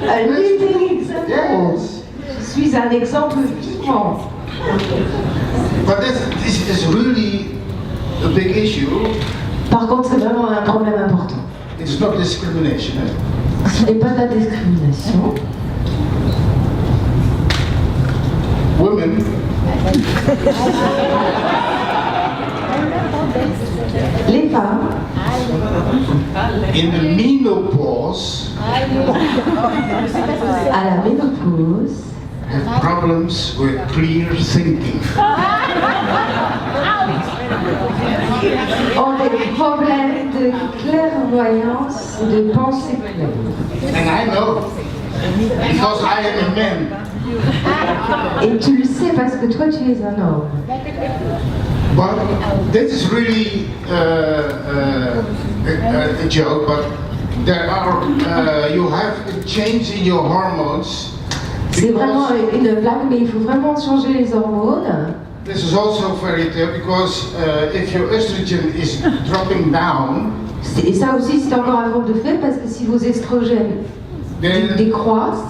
A living example. Yes. Je suis un exemple vivant. But this is really a big issue. Par contre, c'est vraiment un problème important. It's not discrimination. Eh? Ce n'est pas de la discrimination. Women Les femmes, in the menopause à la ménopause, have problems with clear thinking. ont des problèmes de clairvoyance et de pensée claire. And I know, because I am a man. Et tu le sais parce que toi, tu es un homme. But this is really a joke, but there are, you have a change in your hormones. C'est vraiment Because une blague, mais il faut vraiment changer les hormones. this is also fairy tale because if your estrogen is dropping down, Et ça aussi, c'est encore un conte de fait parce que si vos estrogènes then décroissent,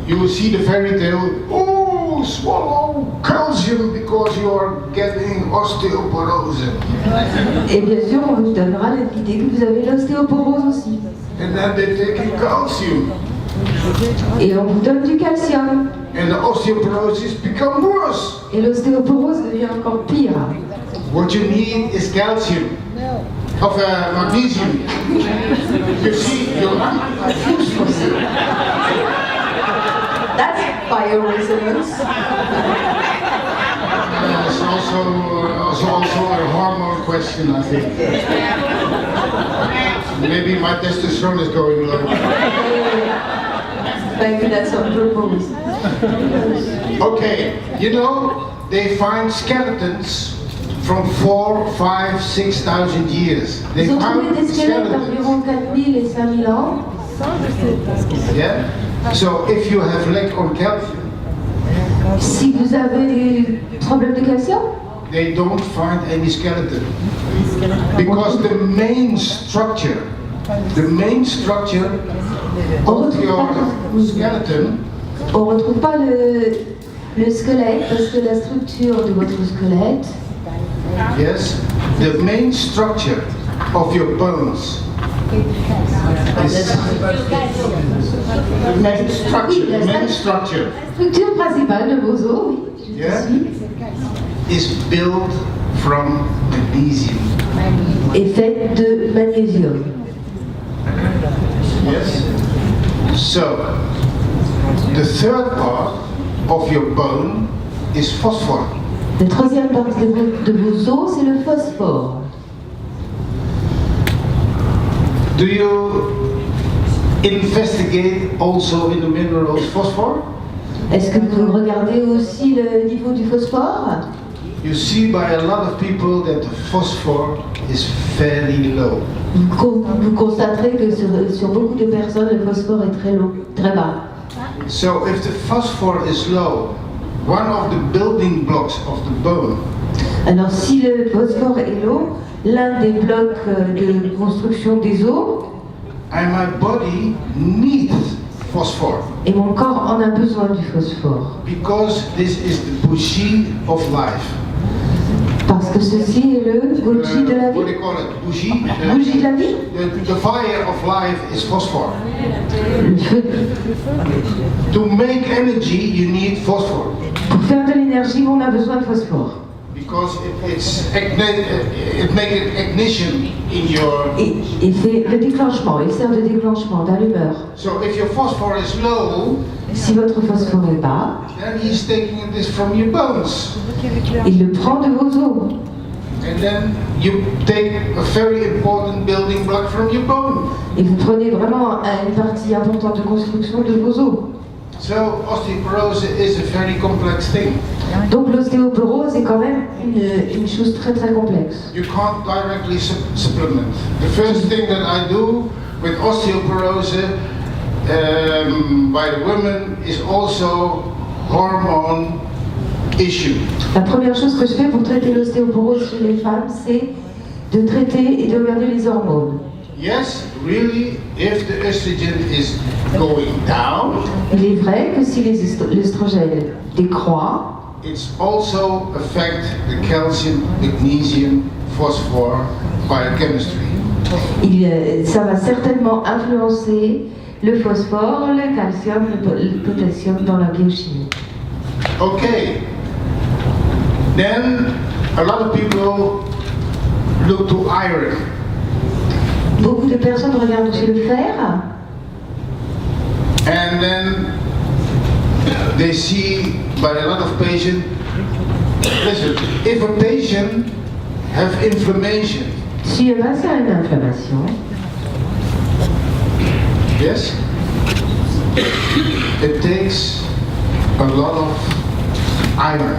you will see the fairy tale. Oh, swallow calcium because you are getting osteoporosis. et bien sûr, on vous donnera l'idée que vous avez l'ostéoporose aussi. And then they take calcium. Et on vous donne du calcium. And the osteoporosis become worse. Et l'ostéoporose devient encore pire. What you need is calcium. Of magnesium. You see, you're confused from it. That's bioresonance. It's also a hormone question, I think. Maybe my testosterone is going low. Maybe that's on purpose. Okay, you know, they find skeletons from 4, 5, 6,000 years. They Ils ont trouvé found des squelettes skeletons. d'environ 4000 et 5000 ans. Yeah. So if you have lack on calcium, Si vous avez des problèmes de calcium, they don't find any skeleton because the main structure of your skeleton on ne retrouve pas le squelette parce que la structure de votre squelette, yes, the main structure of your bones is The main structure, Oui, the main structure la structure principale de vos os, oui, je Yeah. suis, is built from magnesium. est faite de magnésium. Yes? So, the third part of your bone is phosphor. La troisième partie de vos os, c'est le phosphore. Do you investigate also in the minerals phosphor? Est-ce que vous regardez aussi le niveau du phosphore? You see by a lot of people that the phosphor is fairly low. Vous constaterez que sur beaucoup de personnes, le phosphore est très bas. So if the phosphor is low, one of the building blocks of the bone Alors si le phosphore est low, l'un des blocs de construction des os, and my body needs phosphor et mon corps en a besoin du phosphore. because this is the bougie of life. Parce que ceci est le bougie de la What do vie. you call it? Bougie? Bougie de la vie? The fire of life is phosphor. Le feu. To make energy, you need phosphor Pour faire de l'énergie, on a besoin de phosphore. because it makes an ignition in your. Et fait le déclenchement, il sert de déclenchement, d'allumeur. So if your phosphor is low, Si votre phosphore est bas, then he's taking this from your bones. il le prend de vos os. And then you take a very important building block from your bone. Et vous prenez vraiment une partie importante de construction de vos os. So osteoporosis is a very complex thing. Donc l'ostéoporose est quand même une chose très très complexe. You can't directly supplement. The first thing that I do with osteoporosis by the women is also hormone issue. La première chose que je fais pour traiter l'ostéoporose chez les femmes, c'est de traiter et de regarder les hormones. Yes, really, if the estrogen is going down, Il est vrai que si l'estrogène décroît, it's also affect the calcium, magnesium, phosphor biochemistry. Ça va certainement influencer le phosphore, le calcium, le potassium dans la biochimie. Okay. Then a lot of people look to iron. Beaucoup de personnes regardent chez le fer And then they see by a lot of patients, listen, if a patient have inflammation, si un patient a une inflammation, yes, it takes a lot of iron.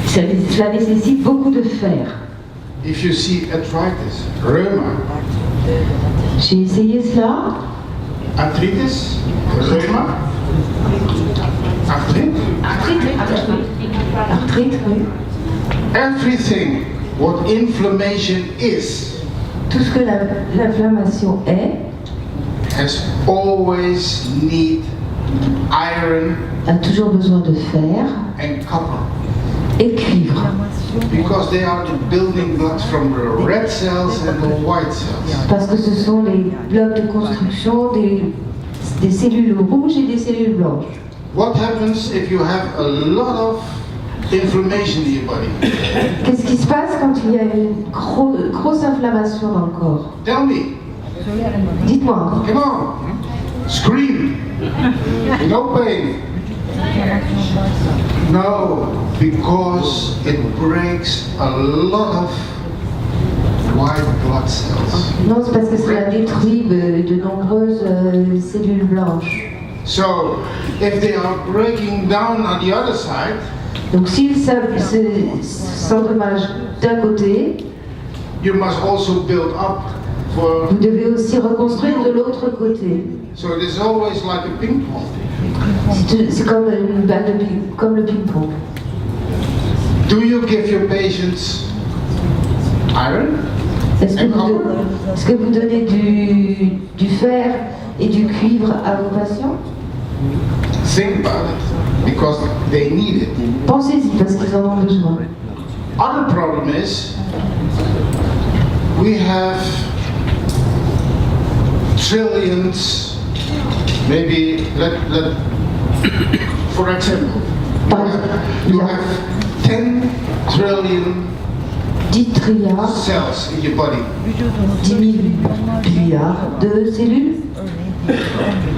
cela nécessite beaucoup de fer. If you see arthritis, rheuma, J'ai essayé cela. arthritis, rheuma, arthrite, Arthrite, oui. everything what inflammation is Tout ce que l'inflammation est has always need iron a toujours besoin de fer and copper et cuivre. because they are the building blocks from the red cells and the white cells. Parce que ce sont les blocs de construction des cellules rouges et des cellules blanches. What happens if you have a lot of inflammation in your body? Qu'est-ce qui se passe quand il y a une grosse inflammation dans le corps? Tell me. Dites-moi. Come on. Scream. No pain. No, because it breaks a lot of white blood cells. Non, c'est parce que cela détruit de nombreuses cellules blanches. So, if they are breaking down on the other side, Donc s'ils s'endommagent d'un côté, you must also build up for. vous devez aussi reconstruire de l'autre côté. So it is always like a ping pong. C'est comme une balle de comme le ping-pong. Do you give your patients iron Est-ce and copper? que vous donnez du fer et du cuivre à vos patients? Think about it, because they need it. Pensez-y parce qu'ils en ont besoin. Other problem is we have trillions Maybe for example, you have 10 trillion 10 trilliards, cells in your body. 10 000 milliards de cellules.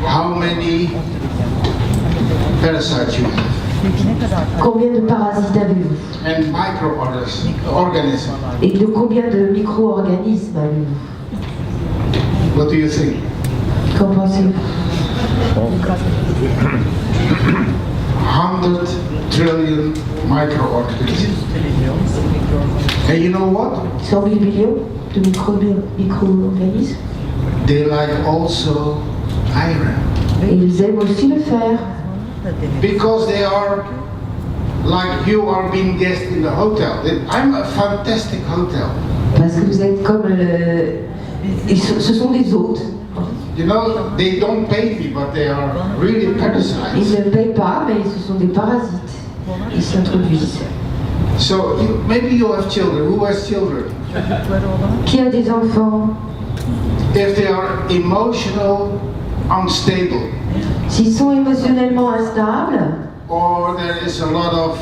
How many parasites you have? Combien de parasites avez-vous? And microorganisms. Et de combien de micro-organismes avez-vous? What do you think? Qu'en pensez-vous? 100 trillion microorganisms. And you know what? 100 000 millions de micro-organismes. They like also iron. Et ils aiment aussi le fer. Because they are like you are being guest in the hotel. I'm a fantastic hotel. Parce que vous êtes comme ce sont des hôtes. You know, they don't pay me, but they are really Ils parasites. ne payent pas, mais ce sont des parasites. Ils s'introduisent. So maybe you have children. Who has children? Qui a des enfants? If they are emotional, unstable, S'ils sont émotionnellement instables, or there is a lot of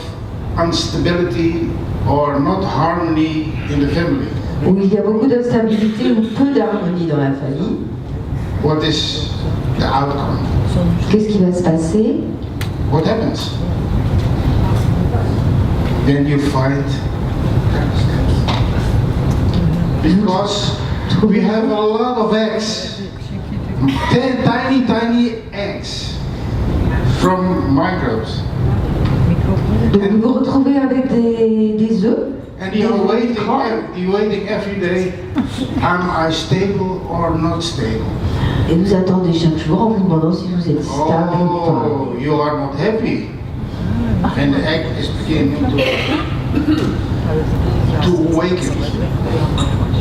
instability or not harmony in the family, où il y a beaucoup d'instabilité ou peu d'harmonie dans la famille, what is the outcome? qu'est-ce qui va se passer? What happens? Then you find because we have a lot of eggs, 10 tiny eggs from microbes, Donc vous vous retrouvez avec des œufs, and des you're œufs grands, waiting every day. Am I stable or not stable? et vous attendez chaque jour en vous demandant si vous êtes stable ou pas. Oh, you are not happy, and the egg is beginning to awaken.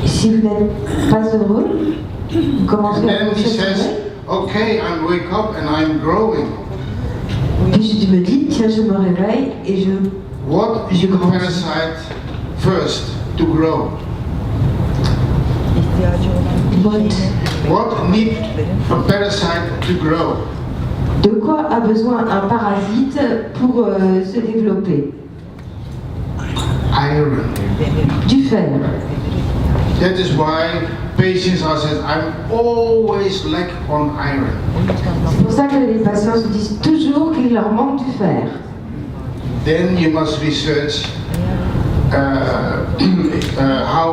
Et si vous n'êtes pas heureux, vous commencez And à then he penser. says, okay, I wake up and I'm growing. Puis je me dis, tiens, je me réveille et je... What is a parasite first to grow? What need a parasite to grow? De quoi a besoin un parasite pour se développer? Iron. Du fer. That is why patients are said, I'm always lack on iron. C'est pour ça que les patients se disent toujours qu'il leur manque du fer. Then you must research how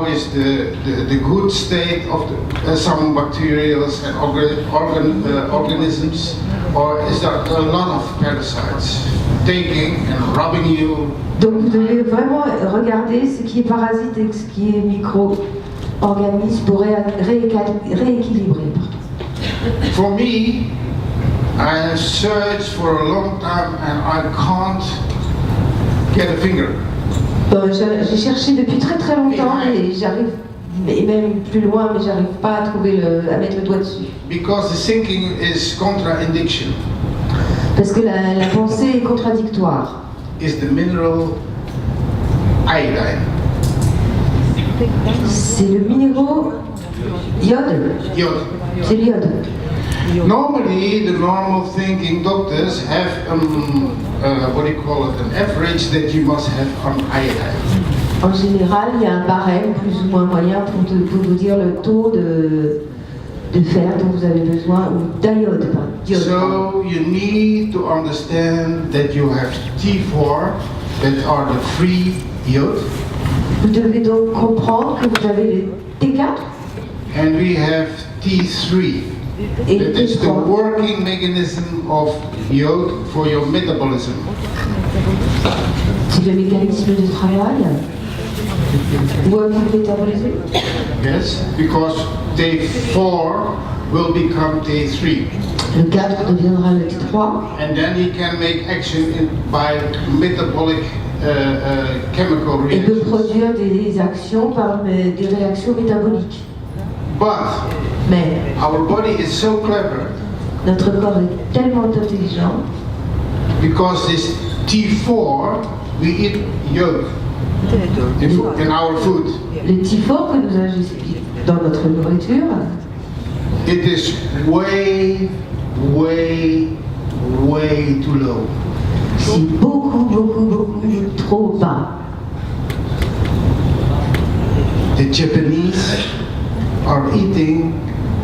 is the good state of some bacteria and organisms, or is there a lot of parasites taking and robbing you? Donc vous devez vraiment regarder ce qui est parasite et ce qui est micro-organisme pour rééquilibrer. For me, I have searched for a long time and I can't get a finger. J'ai cherché depuis très longtemps et j'arrive, et même plus loin, mais j'arrive pas à trouver à mettre le doigt dessus. Because the thinking is contradiction. Parce que la pensée est contradictoire. Is the mineral iodine. C'est le minéraux iode. Iode. C'est l'iode. Normally, the normal thinking doctors have what do you call it, an average that you must have on iodine. En général, il y a un barème plus ou moins moyen pour vous dire le taux de fer dont vous avez besoin, ou d'iode. So you need to understand that you have T4 that are the free iode. Vous devez donc comprendre que vous avez le T4 and we have T3. et That is the T3. working mechanism of iode for your metabolism. C'est le mécanisme de travail. Working metabolism. Yes, because T4 will become T3. Le 4 deviendra le T3. And then he can make action by metabolic chemical Et peut reactions. produire des actions par des réactions métaboliques. But Mais our body is so clever notre corps est tellement intelligent because this T4 we eat yolk in our food. le T4 que nous avons dans notre nourriture, It is way way too low. C'est beaucoup trop bas. The Japanese are eating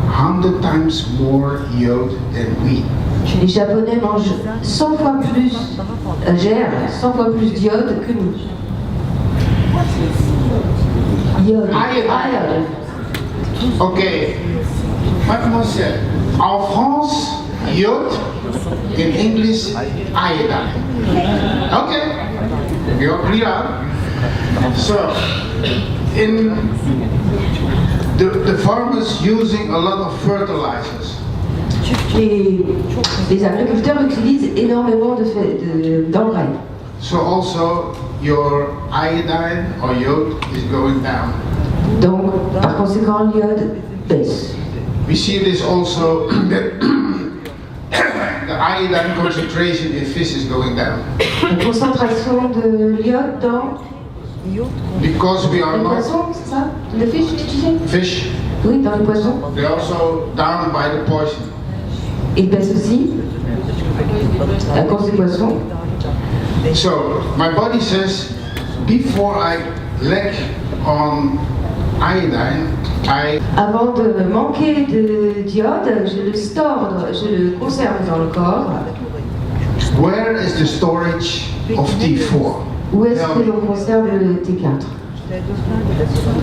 100 times more iode than we. Les Japonais mangent 100 fois plus, gèrent 100 fois plus d'iode que nous. Iode. Iode. Okay, mademoiselle, en France, iode, in English, iodine. Okay, you're clear. So, in the farmers using a lot of fertilizers. Les agriculteurs utilisent énormément d'engrais. So also your iodine or iode is going down. Donc, par conséquent, l'iode baisse. We see this also that the iodine concentration in fish is going down. La concentration de l'iode dans Because we are les not poissons, c'est ça? Le fish, tu disais? fish, Oui, dans les poissons. they're also down by the poison. Il baisse aussi à cause des poissons. So my body says, before I lack on iodine, Avant de manquer de d'iode, je le conserve dans le corps. where is the storage of T4? Où est-ce Tell que me. l'on conserve le T4?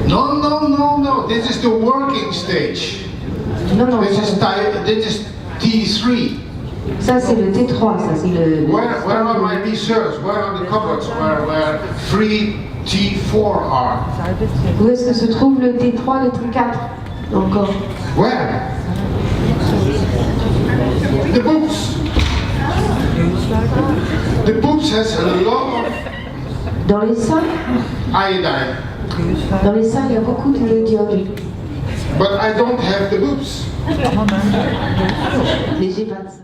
No. This is the working stage. Non, This is T3. ça c'est le T3, ça c'est le... Where are my reserves? Where are the cupboards where free T4 are? Où est-ce que se trouve le T3, le T4 dans le corps? Where? The boobs. The boobs has a lot of Dans les seins, iodine, il y a beaucoup de d'iode. but I don't have the boobs. Mais j'ai pas de seins.